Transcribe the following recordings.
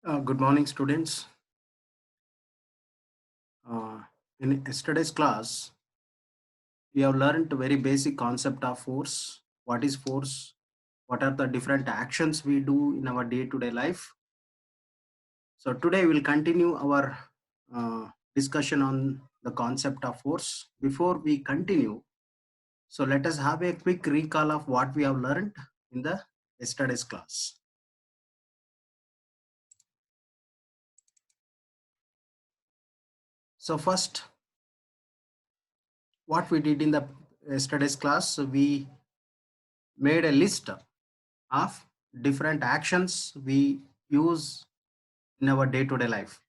Good morning, students. Uh, in yesterday's class, we have learned a very basic concept of force. What is force? What are the different actions we do in our day-to-day life? So today we'll continue our discussion on the concept of force. Before we continue, so let us have a quick recall of what we have learned in the yesterday's class. So first, what we did in the yesterday's class, we made a list of different actions we use in our day-to-day life.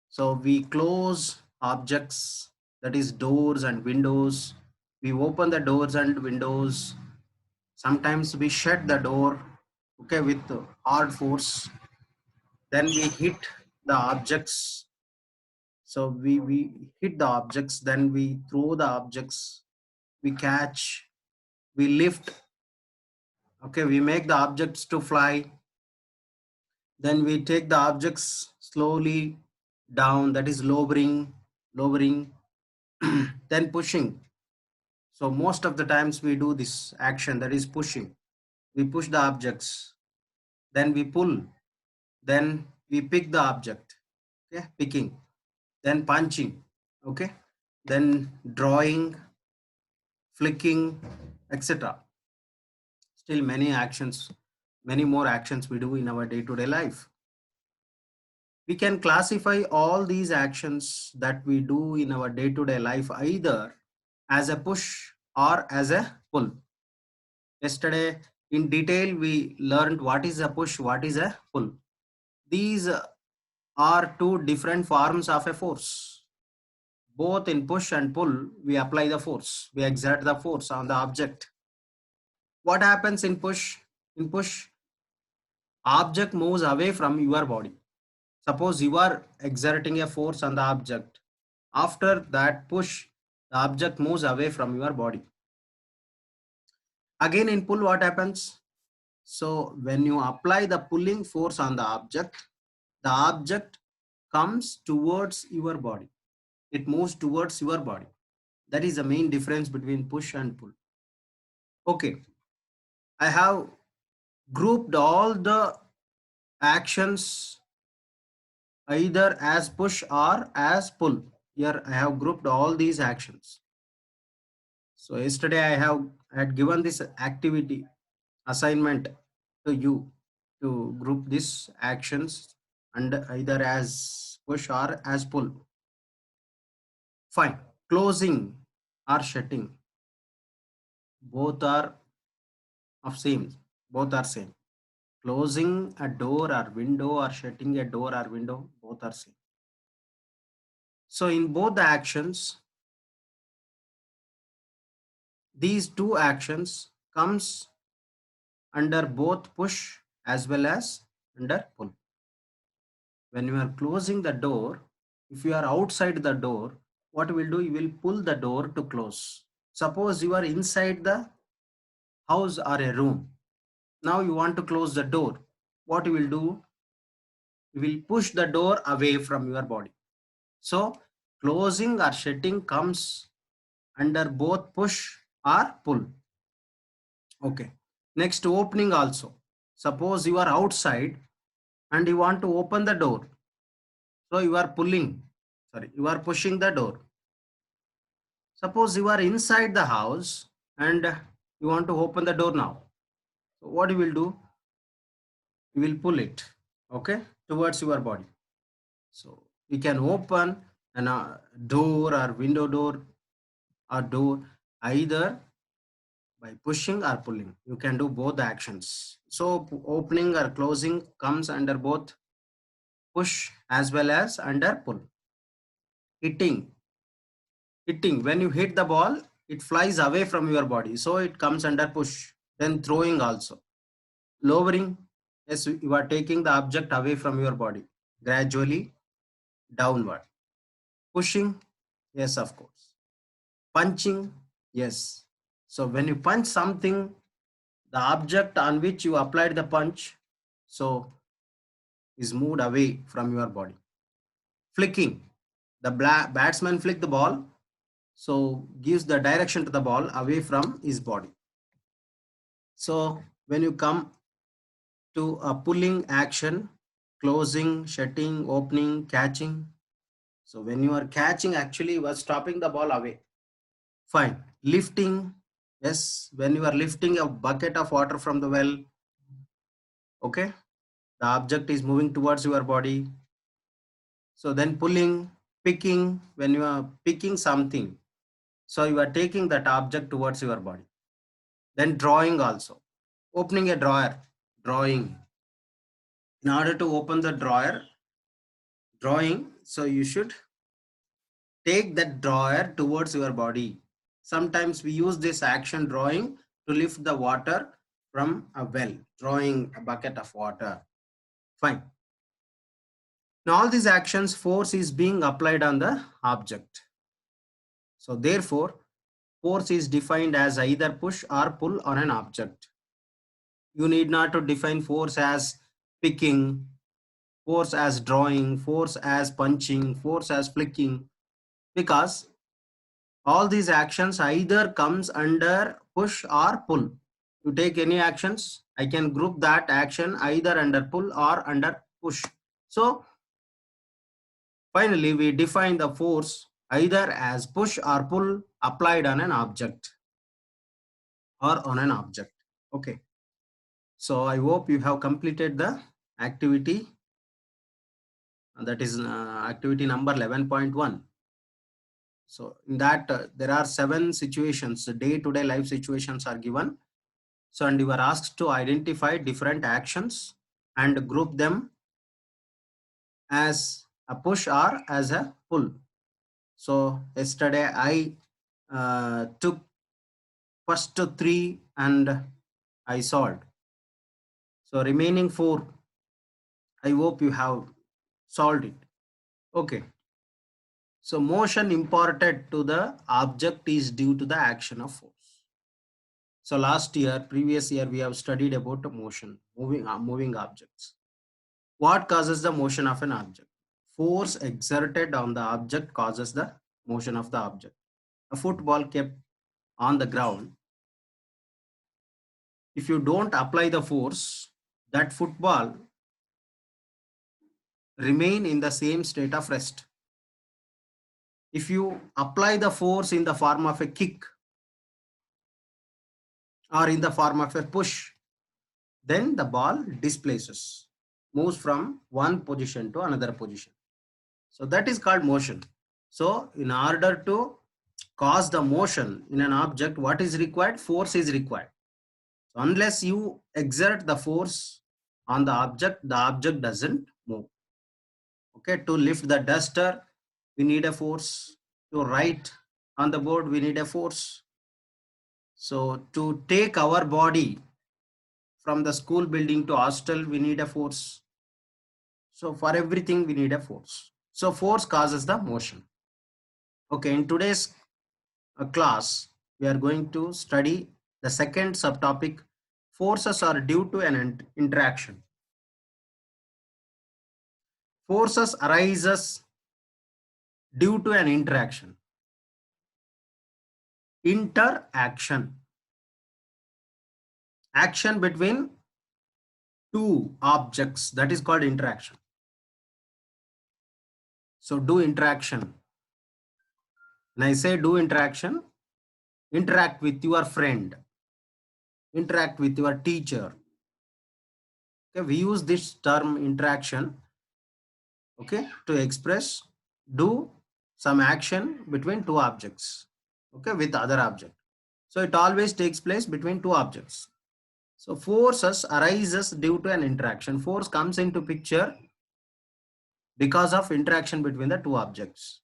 So we close objects, that is doors and windows. We open the doors and windows. Sometimes we shut the door, okay, with hard force. Then we hit the objects. So we hit the objects, then we throw the objects, we catch, we lift, okay, we make the objects to fly. Then we take the objects slowly down, that is lowering, then pushing. So most of the times we do this action, that is pushing. We push the objects, then we pull, then we pick the object, okay, picking, then punching, okay, then drawing, flicking, etc. Still many more actions we do in our day-to-day life. We can classify all these actions that we do in our day-to-day life either as a push or as a pull. Yesterday in detail we learned what is a push, what is a pull. These are two different forms of a force. Both in push and pull we apply the force, we exert the force on the object. What happens in push? In push, object moves away from your body. Suppose you are exerting a force on the object. After that push, the object moves away from your body. Again in pull, what happens? So when you apply the pulling force on the object comes towards your body. It moves towards your body. That is the main difference between push and pull. Okay, I have grouped all the actions either as push or as pull. Here I have grouped all these actions. So yesterday I had given this activity assignment to you to group these actions and either as push or as pull. Fine. Closing or shutting, both are of same. Both are same. Closing a door or window or shutting a door or window, both are same. So in both the actions, these two actions comes under both push as well as under pull. When you are closing the door, if you are outside the door, what you will do, you will pull the door to close. Suppose you are inside the house or a room. Now you want to close the door. What you will do, you will push the door away from your body. So closing or shutting comes under both push or pull. Okay. Next, opening also. Suppose you are outside and you want to open the door. So you are pushing the door. Suppose you are inside the house and you want to open the door now. So what you will do? You will pull it, okay, towards your body. So you can open a door or window door or door either by pushing or pulling. You can do both the actions. So opening or closing comes under both push as well as under pull. Hitting. Hitting. When you hit the ball, it flies away from your body. So it comes under push. Then throwing also. Lowering. Yes, you are taking the object away from your body. Gradually downward. Pushing. Yes, of course. Punching. Yes. So when you punch something, the object on which you applied the punch, so is moved away from your body. Flicking, the batsman flick the ball, so gives the direction to the ball away from his body. So when you come to a pulling action, closing, shutting, opening, catching. So when you are catching, actually you are stopping the ball away. Fine. Lifting, yes, when you are lifting a bucket of water from the well, okay, the object is moving towards your body. So then pulling, picking, when you are picking something, so you are taking that object towards your body. Then drawing also, opening a drawer, drawing. In order to open the drawer, drawing, so you should take that drawer towards your body. Sometimes we use this action drawing to lift the water from a well, drawing a bucket of water. Fine. Now all these actions, force is being applied on the object. So therefore, force is defined as either push or pull on an object. You need not to define force as picking, force as drawing, force as punching, force as flicking, because all these actions either comes under push or pull. You take any actions, I can group that action either under pull or under push. So finally we define the force either as push or pull applied on an object or on an object. Okay, so I hope you have completed the activity, that is activity number 11.1. So in that there are 7 situations, day-to-day life situations are given. So and you are asked to identify different actions and group them as a push or as a pull. So yesterday I took first 3 and I solved. So remaining 4, I hope you have solved it. Okay. So motion imparted to the object is due to the action of force. So previous year, we have studied about motion, moving objects. What causes the motion of an object? Force exerted on the object causes the motion of the object. A football kept on the ground, if you don't apply the force, that football remain in the same state of rest. If you apply the force in the form of a kick or in the form of a push, then the ball displaces, moves from one position to another position. So that is called motion. So in order to cause the motion in an object, what is required? Force is required. So unless you exert the force on the object doesn't move. Okay, to lift the duster, we need a force. To write on the board, we need a force. So to take our body from the school building to hostel, we need a force. So for everything, we need a force. So force causes the motion. Okay, in today's class, we are going to study the second subtopic. Forces are due to an interaction. Forces arises due to an interaction. Interaction. Action between two objects, that is called interaction. So do interaction. When I say do interaction, interact with your friend, interact with your teacher. Okay, we use this term interaction, okay, to express do some action between two objects, okay, with other object. So it always takes place between two objects. So forces arises due to an interaction. Force comes into picture because of interaction between the two objects.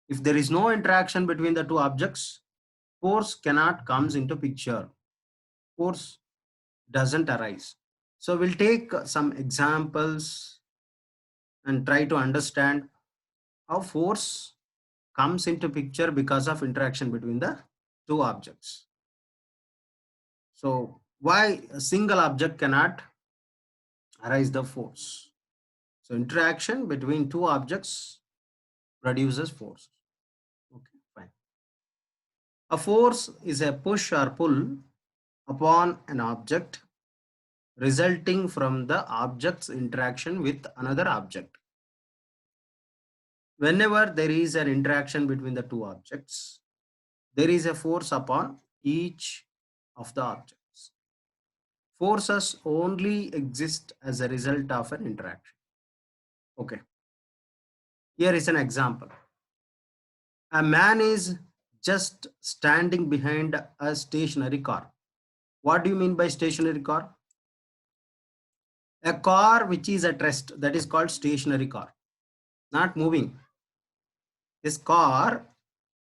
If there is no interaction between the two objects, force cannot comes into picture. Force doesn't arise. So we'll take some examples and try to understand how force comes into picture because of interaction between the two objects. So why a single object cannot arise the force? So interaction between two objects produces force. Okay, fine. A force is a push or pull upon an object resulting from the object's interaction with another object. Whenever there is an interaction between the two objects, there is a force upon each of the objects. Forces only exist as a result of an interaction. Okay, here is an example. A man is just standing behind a stationary car. What do you mean by stationary car? A car which is at rest, that is called stationary car, not moving. This car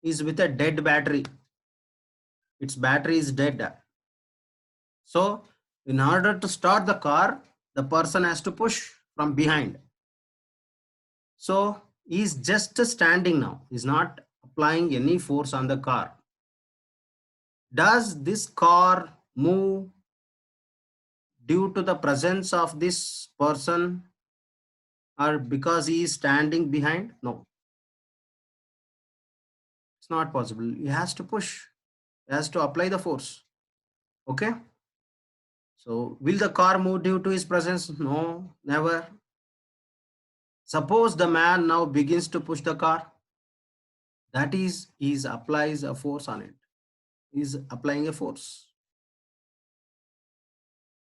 is with a dead battery. Its battery is dead. So, in order to start the car, the person has to push from behind. So, he's just standing now. He's not applying any force on the car. Does this car move due to the presence of this person or because he is standing behind? No, it's not possible. He has to push, he has to apply the force. Okay. So, will the car move due to his presence? No, never. Suppose the man now begins to push the car. That is, he applies a force on it. He is applying a force.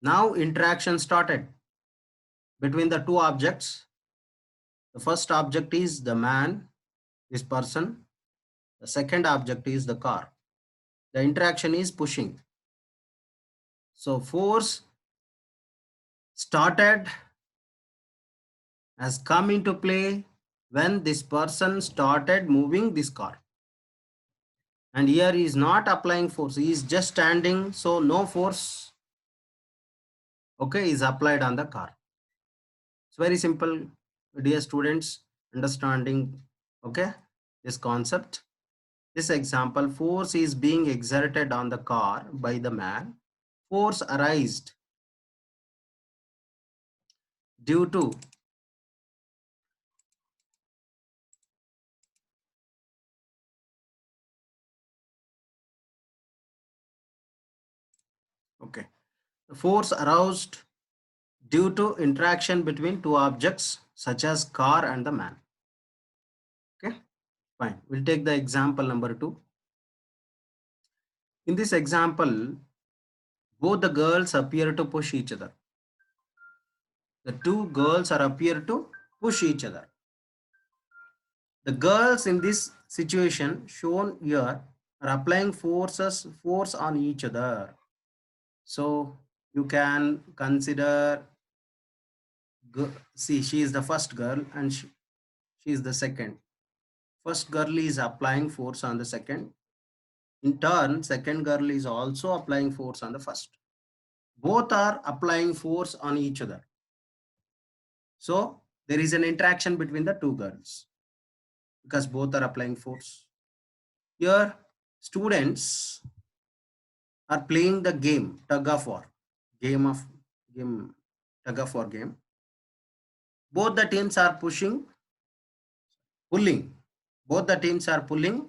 Now interaction started between the two objects. The first object is the man, this person. The second object is the car. The interaction is pushing. So force started, has come into play when this person started moving this car. And here he is not applying force. He is just standing. So no force, okay, is applied on the car. It's very simple, dear students, understanding, okay, this concept. This example, force is being exerted on the car by the man. Force arised due to okay, the force aroused due to interaction between two objects such as car and the man. Okay, fine. We'll take the example number 2. In this example, both the girls appear to push each other. The two girls are appear to push each other. The girls in this situation shown here are applying force on each other. So you can consider, see, she is the first girl and she is the second. First girl is applying force on the second. In turn, second girl is also applying force on the first. Both are applying force on each other. So there is an interaction between the two girls because both are applying force. Here, students are playing the game tug of war, game tug of war game. Both the teams are pulling. Both the teams are pulling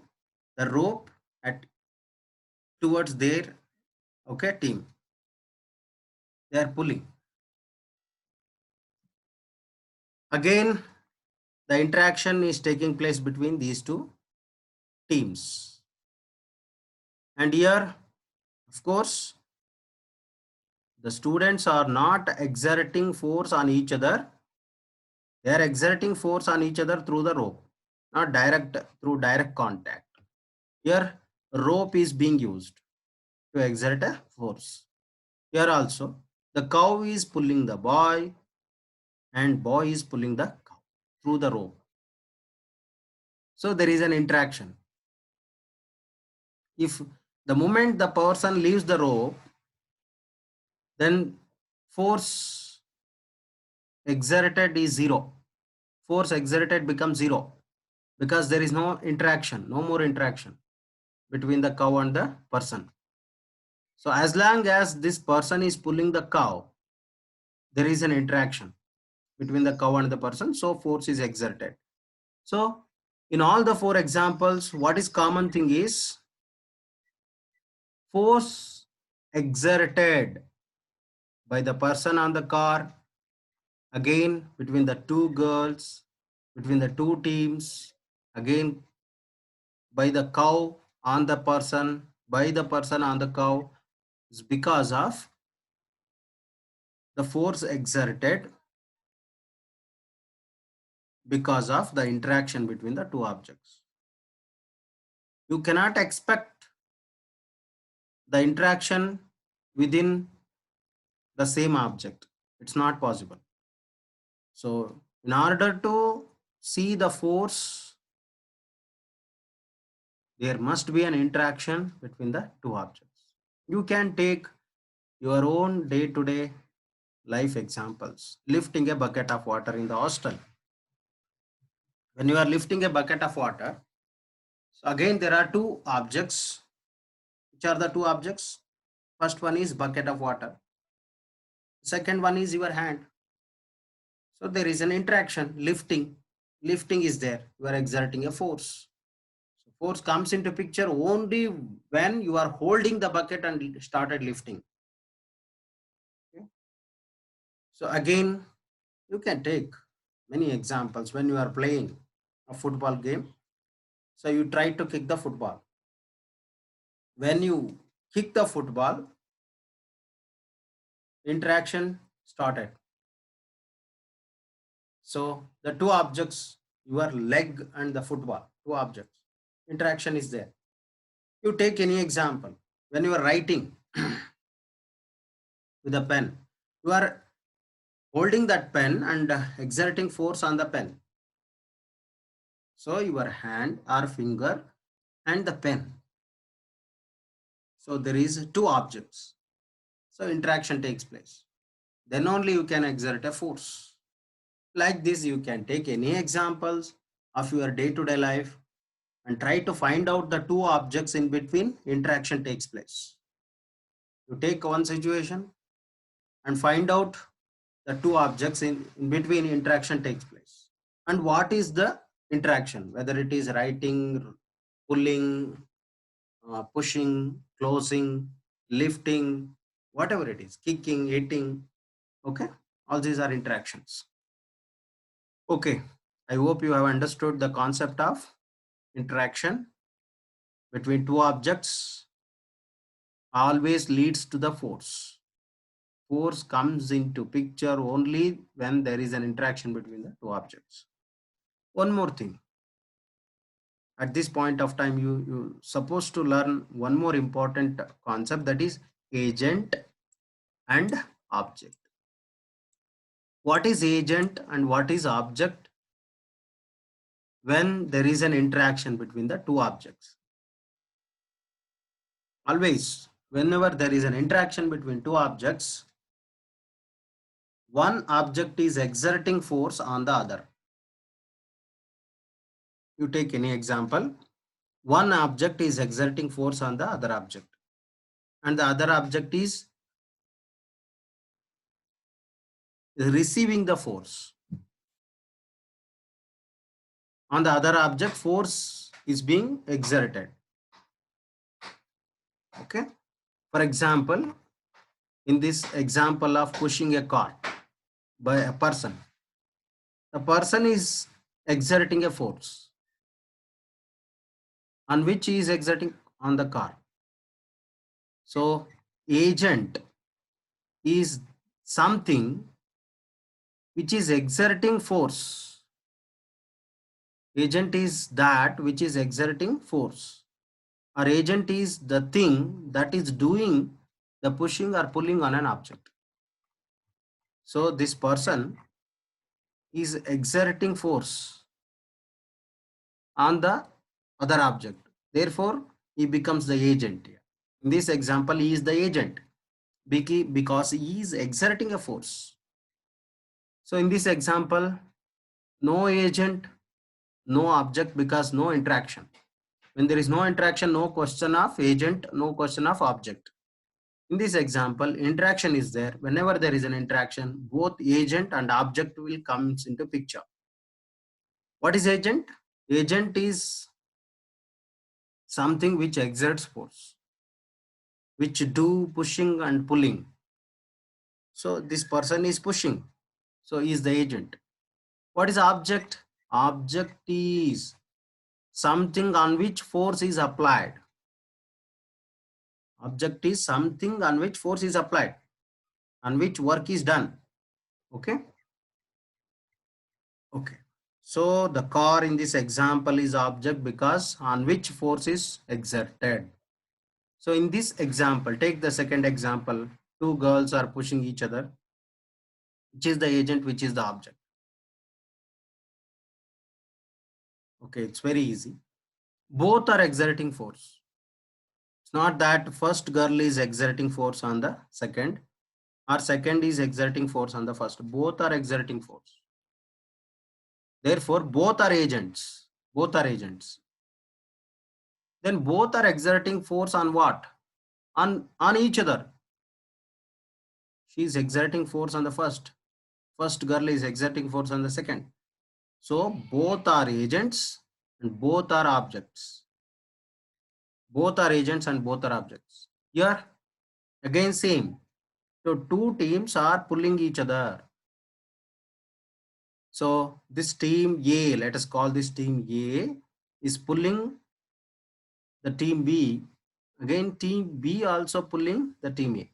the rope at towards their team. They are pulling. Again, the interaction is taking place between these two teams. And here, of course, the students are not exerting force on each other. They are exerting force on each other through the rope, not through direct contact. Here, rope is being used to exert a force. Here also, the cow is pulling the boy and boy is pulling the cow through the rope. So there is an interaction. If the moment the person leaves the rope, then force exerted is zero. Force exerted becomes zero because there is no interaction, no more interaction between the cow and the person. So as long as this person is pulling the cow, there is an interaction. between the cow and the person, so force is exerted. So in all the four examples, what is common thing is force exerted by the person on the car, again between the two girls, between the two teams, again by the cow on the person, by the person on the cow, is because of the force exerted because of the interaction between the two objects. You cannot expect the interaction within the same object. It's not possible. So in order to see the force, there must be an interaction between the two objects. You can take your own day-to-day life examples. Lifting a bucket of water in the hostel. When you are lifting a bucket of water, so again there are two objects. Which are the two objects? First one is bucket of water. Second one is your hand. So there is an interaction, lifting. Lifting is there. You are exerting a force. So force comes into picture only when you are holding the bucket and started lifting. Okay. So again, you can take many examples when you are playing a football game. So you try to kick the football. When you kick the football, interaction started. So the two objects, your leg and the football, two objects, interaction is there. You take any example. When you are writing with a pen, you are holding that pen and exerting force on the pen. So your hand or finger and the pen. So there is two objects. So interaction takes place. Then only you can exert a force. Like this, you can take any examples of your day-to-day life and try to find out the two objects in between interaction takes place. You take one situation and find out the two objects in between interaction takes place. And what is the interaction? Whether it is writing, pulling, pushing, closing, lifting, whatever it is, kicking, hitting. Okay, all these are interactions. Okay, I hope you have understood the concept of interaction between two objects always leads to the force. Force comes into picture only when there is an interaction between the two objects. One more thing. At this point of time, you supposed to learn one more important concept, that is agent and object. What is agent and what is object when there is an interaction between the two objects? Always, whenever there is an interaction between two objects, one object is exerting force on the other. You take any example, one object is exerting force on the other object, and the other object is receiving the force. On the other object, force is being exerted. Okay. For example, in this example of pushing a cart by a person, the person is exerting a force on which he is exerting on the car. So agent is something which is exerting force. Agent is that which is exerting force, or agent is the thing that is doing the pushing or pulling on an object. So this person is exerting force on the other object. Therefore, he becomes the agent here. In this example, he is the agent because he is exerting a force. So in this example, no agent, no object, because no interaction. When there is no interaction, no question of agent, no question of object. In this example, interaction is there. Whenever there is an interaction, both agent and object will come into picture. What is agent? Agent is something which exerts force, which do pushing and pulling. So this person is pushing. So he is the agent. What is object? Object is something on which force is applied. Object is something on which force is applied, on which work is done. Okay. Okay. So the car in this example is object because on which force is exerted. So in this example, take the second example. Two girls are pushing each other. Which is the agent, which is the object? Okay, it's very easy. Both are exerting force. It's not that first girl is exerting force on the second or second is exerting force on the first. Both are exerting force. Therefore, both are agents. Both are agents. Then both are exerting force on what? On each other. She is exerting force on the first. First girl is exerting force on the second. So both are agents and both are objects. Both are agents and both are objects. Here again same. So two teams are pulling each other. So this team A, let us call this team A, is pulling the team B. Again team B also pulling the team A.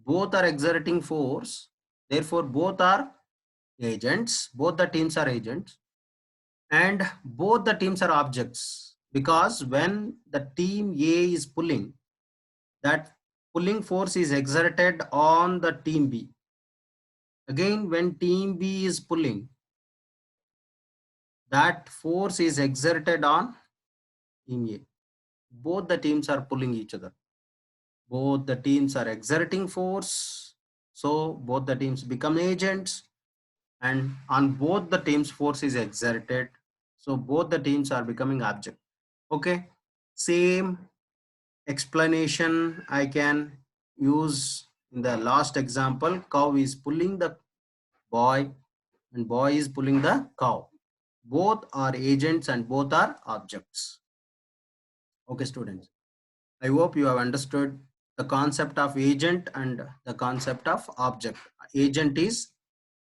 Both are exerting force. Therefore both are agents. Both the teams are agents. And both the teams are objects, because when the team A is pulling, that pulling force is exerted on the team B. Again, when team B is pulling, that force is exerted on team A. Both the teams are pulling each other. Both the teams are exerting force. So both the teams become agents, and on both the teams force is exerted. So both the teams are becoming object. Okay. Same explanation I can use in the last example. Cow is pulling the boy and boy is pulling the cow. Both are agents and both are objects. Okay, students. I hope you have understood the concept of agent and the concept of object. Agent is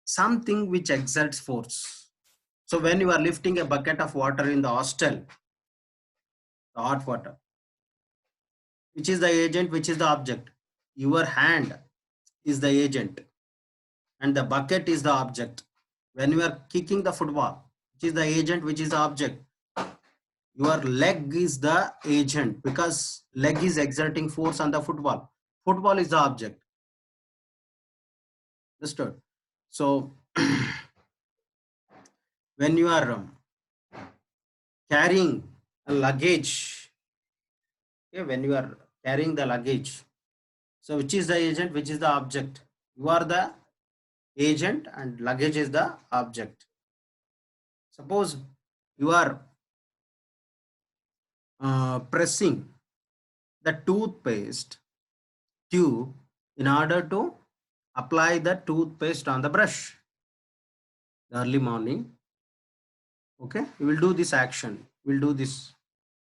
something which exerts force. So when you are lifting a bucket of water in the hostel, the hot water, which is the agent, which is the object? Your hand is the agent and the bucket is the object. When you are kicking the football, which is the agent, which is the object? Your leg is the agent because leg is exerting force on the football. Football is the object. Understood? So when you are carrying a luggage, okay, when you are carrying the luggage, so which is the agent, which is the object? You are the agent and luggage is the object. Suppose you are pressing the toothpaste tube in order to apply the toothpaste on the brush early morning. Okay, you will do this action, will do this.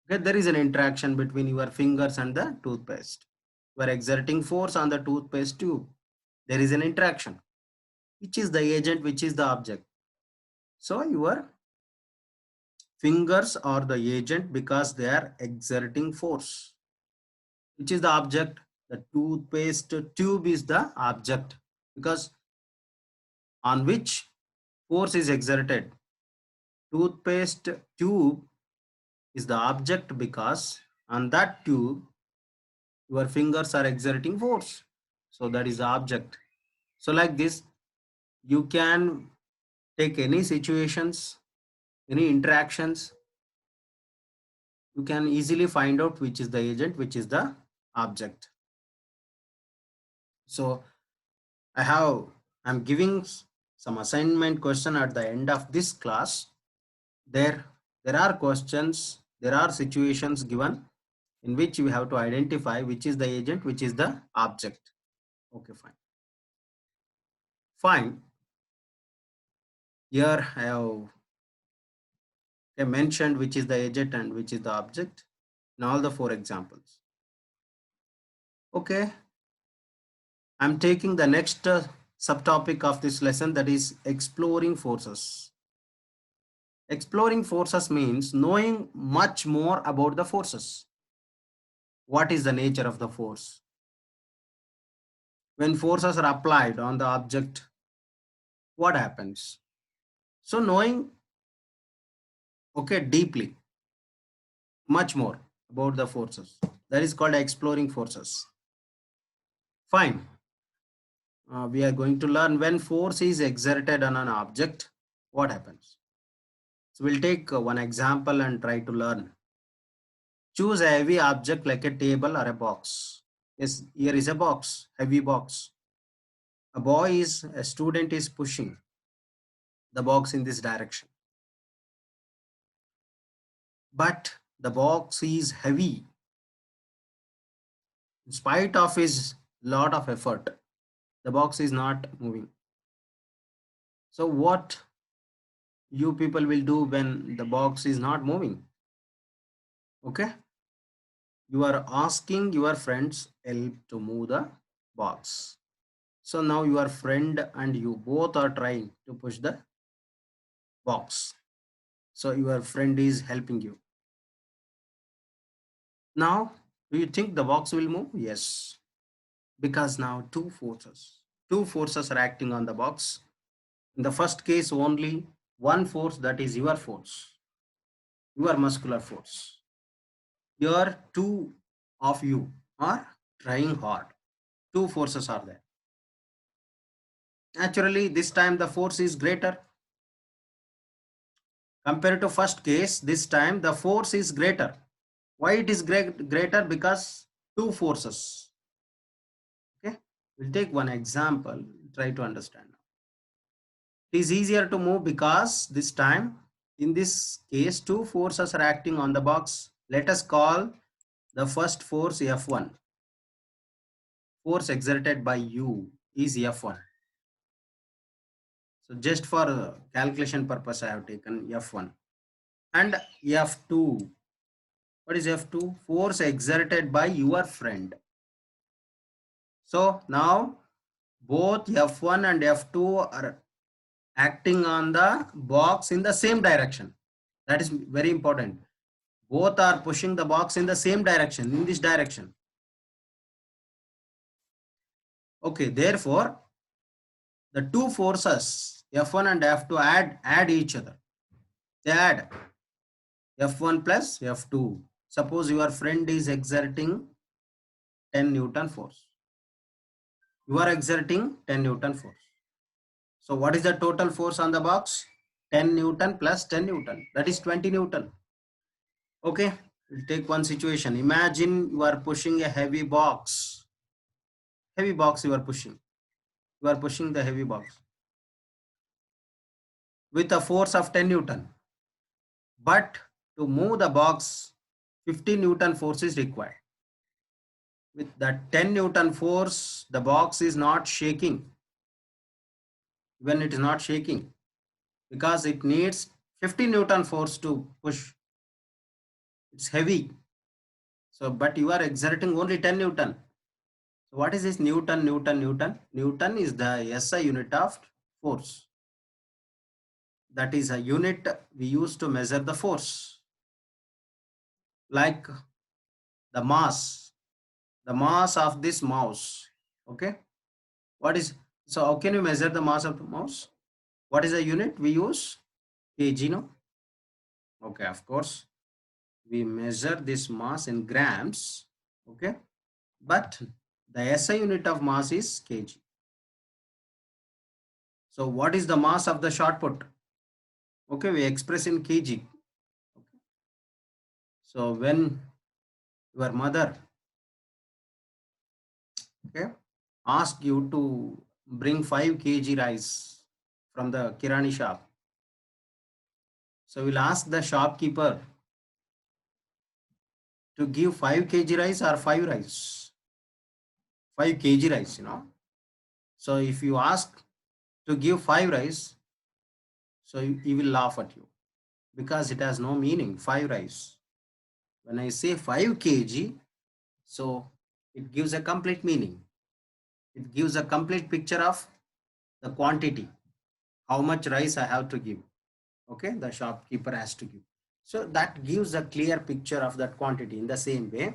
Okay, there is an interaction between your fingers and the toothpaste. You are exerting force on the toothpaste tube. There is an interaction. Which is the agent, which is the object? So your fingers are the agent because they are exerting force. Which is the object? The toothpaste tube is the object because on which force is exerted. Toothpaste tube is the object because on that tube your fingers are exerting force. So that is the object. So like this, you can take any situations, any interactions, you can easily find out which is the agent, which is the object. So I'm giving some assignment question at the end of this class. There are questions, there are situations given. in which we have to identify which is the agent, which is the object. Okay, fine. Fine. Here I have mentioned which is the agent and which is the object in all the four examples. Okay, I'm taking the next subtopic of this lesson, that is exploring forces. Exploring forces means knowing much more about the forces. What is the nature of the force? When forces are applied on the object, what happens? So knowing, okay, deeply, much more about the forces. That is called exploring forces. Fine. We are going to learn when force is exerted on an object, what happens. So we'll take one example and try to learn. Choose a heavy object like a table or a box. Yes, here is a box, heavy box. A student is pushing the box in this direction. But the box is heavy. In spite of his lot of effort, the box is not moving. So what you people will do when the box is not moving? Okay, you are asking your friends help to move the box. So now your friend and you both are trying to push the box. So your friend is helping you. Now, do you think the box will move? Yes, because now two forces are acting on the box. In the first case, only one force, that is your force, your muscular force. Here, two of you are trying hard. Two forces are there. Naturally, this time the force is greater. Compared to first case, this time the force is greater. Why it is greater? Because two forces. Okay, we'll take one example, try to understand. It is easier to move because this time, in this case, two forces are acting on the box. Let us call the first force F1. Force exerted by you is F1. So just for calculation purpose, I have taken F1. And F2. What is F2? Force exerted by your friend. So now both F1 and F2 are acting on the box in the same direction. That is very important. Both are pushing the box in the same direction, in this direction. Okay, therefore, the two forces, F1 and F2, add each other. They add F1 plus F2. Suppose your friend is exerting 10 Newton force. You are exerting 10 Newton force. So what is the total force on the box? 10 Newton plus 10 Newton. That is 20 Newton. Okay, we'll take one situation. Imagine you are pushing a heavy box. Heavy box you are pushing. You are pushing the heavy box with a force of 10 Newton. But to move the box, 50 Newton force is required. With that 10 Newton force, the box is not shaking. When it is not shaking, because it needs 50 Newton force to push. It's heavy. So, but you are exerting only 10 Newton. So what is this Newton? Newton is the SI unit of force. That is a unit we use to measure the force. Like the mass of this mouse. Okay. What is, so how can you measure the mass of the mouse? What is the unit we use? Kg, no? Okay, of course. We measure this mass in grams. Okay. But the SI unit of mass is kg. So what is the mass of the shot put? Okay, we express in kg. Okay. So when your mother, okay, ask you to bring 5 kg rice from the kirani shop, so we'll ask the shopkeeper to give 5 kg rice or 5 rice? 5 kg rice, you know. So if you ask to give 5 rice, so he will laugh at you because it has no meaning, 5 rice. When I say 5 kg, so it gives a complete meaning. It gives a complete picture of the quantity, how much rice I have to give. Okay, the shopkeeper has to give. So that gives a clear picture of that quantity. In the same way,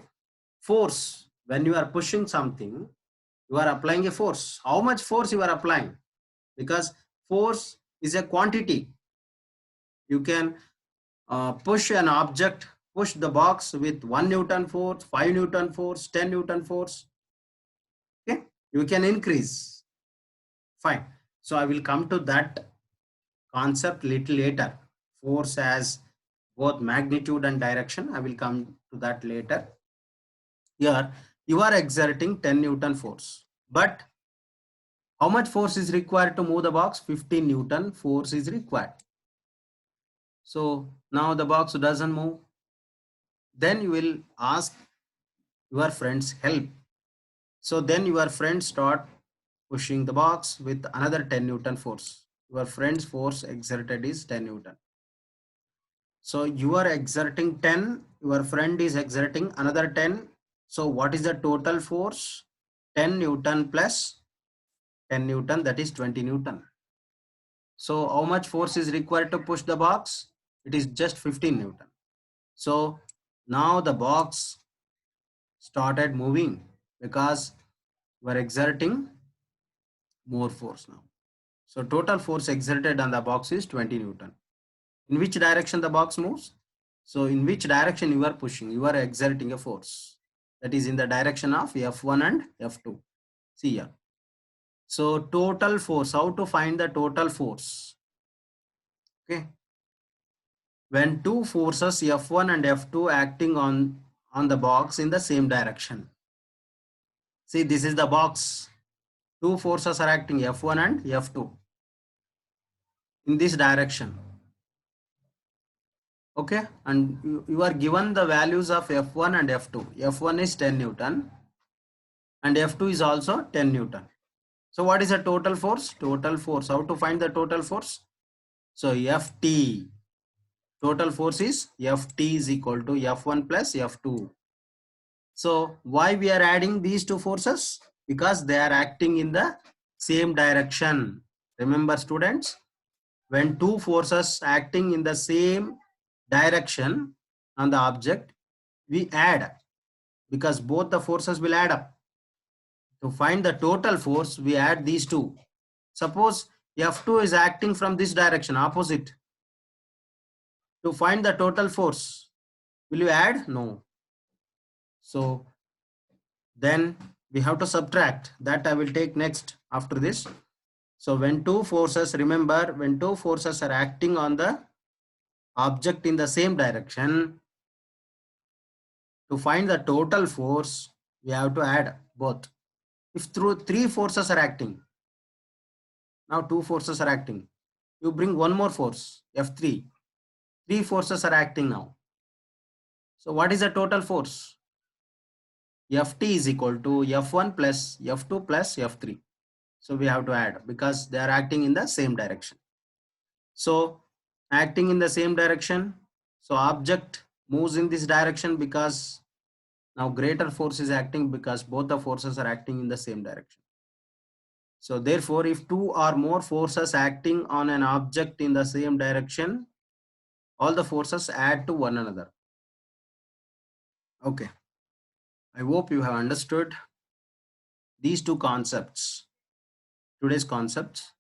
force, when you are pushing something, you are applying a force. How much force you are applying? Because force is a quantity. You can push an object, push the box with 1 Newton force, 5 Newton force, 10 Newton force. Okay, you can increase. Fine. So I will come to that concept little later. Force has both magnitude and direction. I will come to that later. Here, you are exerting 10 Newton force. But how much force is required to move the box? 15 Newton force is required. So now the box doesn't move. Then you will ask your friend's help. So then your friend start pushing the box with another 10 Newton force. Your friend's force exerted is 10 Newton. So you are exerting 10, your friend is exerting another 10. So what is the total force? 10 Newton plus 10 Newton, that is 20 Newton. So how much force is required to push the box? It is just 15 Newton. So now the box started moving because we are exerting more force now. So total force exerted on the box is 20 Newton. In which direction the box moves? So in which direction you are pushing? You are exerting a force. That is in the direction of F1 and F2. See here. So total force, how to find the total force? Okay. When two forces F1 and F2 acting on the box in the same direction. See, this is the box. Two forces are acting, F1 and F2, in this direction. Okay, and you are given the values of F1 and F2. F1 is 10 Newton and F2 is also 10 Newton. So what is the total force? Total force. How to find the total force? So Ft. Total force is Ft is equal to F1 plus F2. So why we are adding these two forces? Because they are acting in the same direction. Remember students, when two forces acting in the same direction on the object, we add, because both the forces will add up. To find the total force, we add these two. Suppose F2 is acting from this direction, opposite. To find the total force, will you add? No. So then we have to subtract. That I will take next after this. So when two forces, remember, when two forces are acting on the object in the same direction, to find the total force, we have to add both. If through three forces are acting, now two forces are acting, you bring one more force, F3. Three forces are acting now. So what is the total force? Ft is equal to F1 plus F2 plus F3. So we have to add because they are acting in the same direction. So acting in the same direction, so object moves in this direction because now greater force is acting because both the forces are acting in the same direction. So therefore, if two or more forces acting on an object in the same direction, all the forces add to one another. Okay. I hope you have understood these two concepts, today's concepts.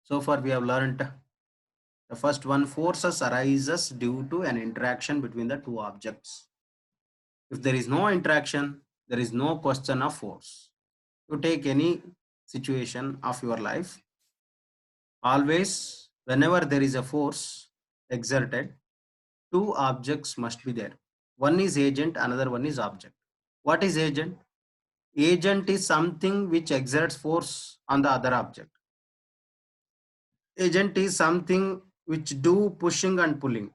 So far we have learned the first one, forces arises due to an interaction between the two objects. If there is no interaction, there is no question of force. You take any situation of your life, always whenever there is a force exerted, two objects must be there. One is agent, another one is object. What is agent? Agent is something which exerts force on the other object. Agent is something which do pushing and pulling.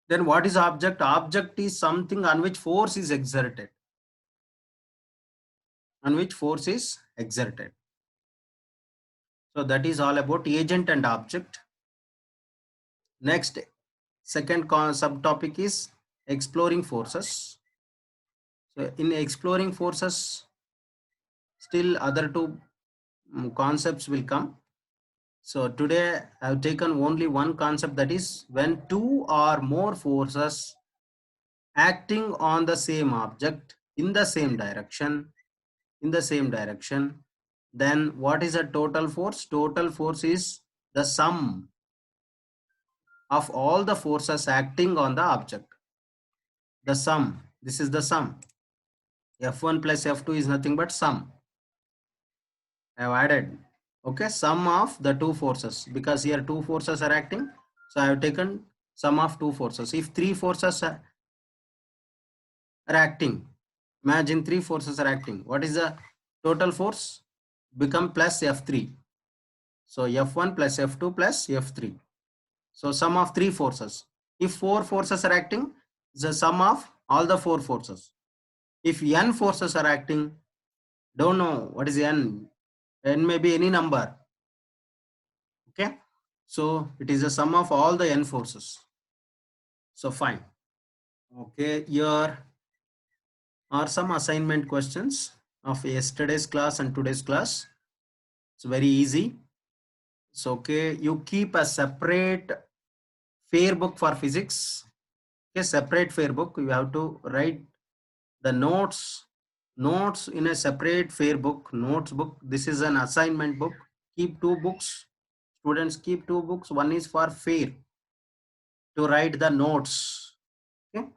Then what is object? Object is something on which force is exerted. On which force is exerted. So that is all about agent and object. Next, second subtopic is exploring forces. So in exploring forces, still other two concepts will come. So today I have taken only one concept, that is when two or more forces acting on the same object in the same direction, then what is a total force? Total force is the sum of all the forces acting on the object. The sum, this is the sum. F1 plus F2 is nothing but sum. I have added, okay, sum of the two forces, because here two forces are acting. So I have taken sum of two forces. If three forces are acting, imagine three forces are acting. What is the total force? Become plus F3. So F1 plus F2 plus F3. So sum of three forces. If four forces are acting, the sum of all the four forces. If n forces are acting, don't know what is n. N may be any number. Okay. So it is the sum of all the n forces. So fine. Okay. Here are some assignment questions of yesterday's class and today's class. It's very easy. So okay, you keep a separate fair book for physics. Okay, separate fair book. You have to write the notes in a separate fair book, notes book. This is an assignment book. Keep two books. Students, keep two books. One is for fair, to write the notes. Okay.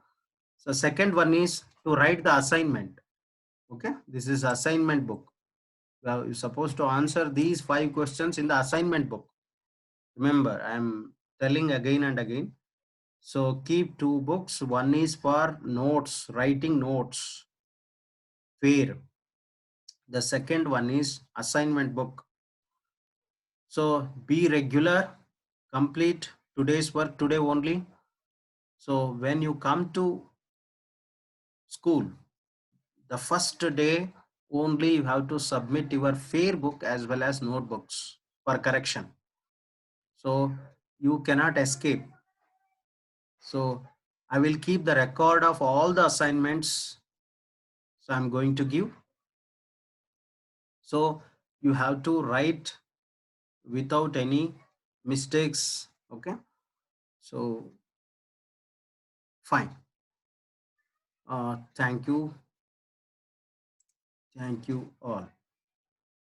So second one is to write the assignment. Okay. This is assignment book. Well, you're supposed to answer these 5 questions in the assignment book. Remember, I am telling again and again. So keep two books. One is for notes, writing notes, fair. The second one is assignment book. So be regular, complete today's work today only. So when you come to school, the first day only you have to submit your fair book as well as notebooks for correction. So you cannot escape. So I will keep the record of all the assignments. So I'm going to give. So you have to write without any mistakes. Okay. So fine. Thank you. Thank you all.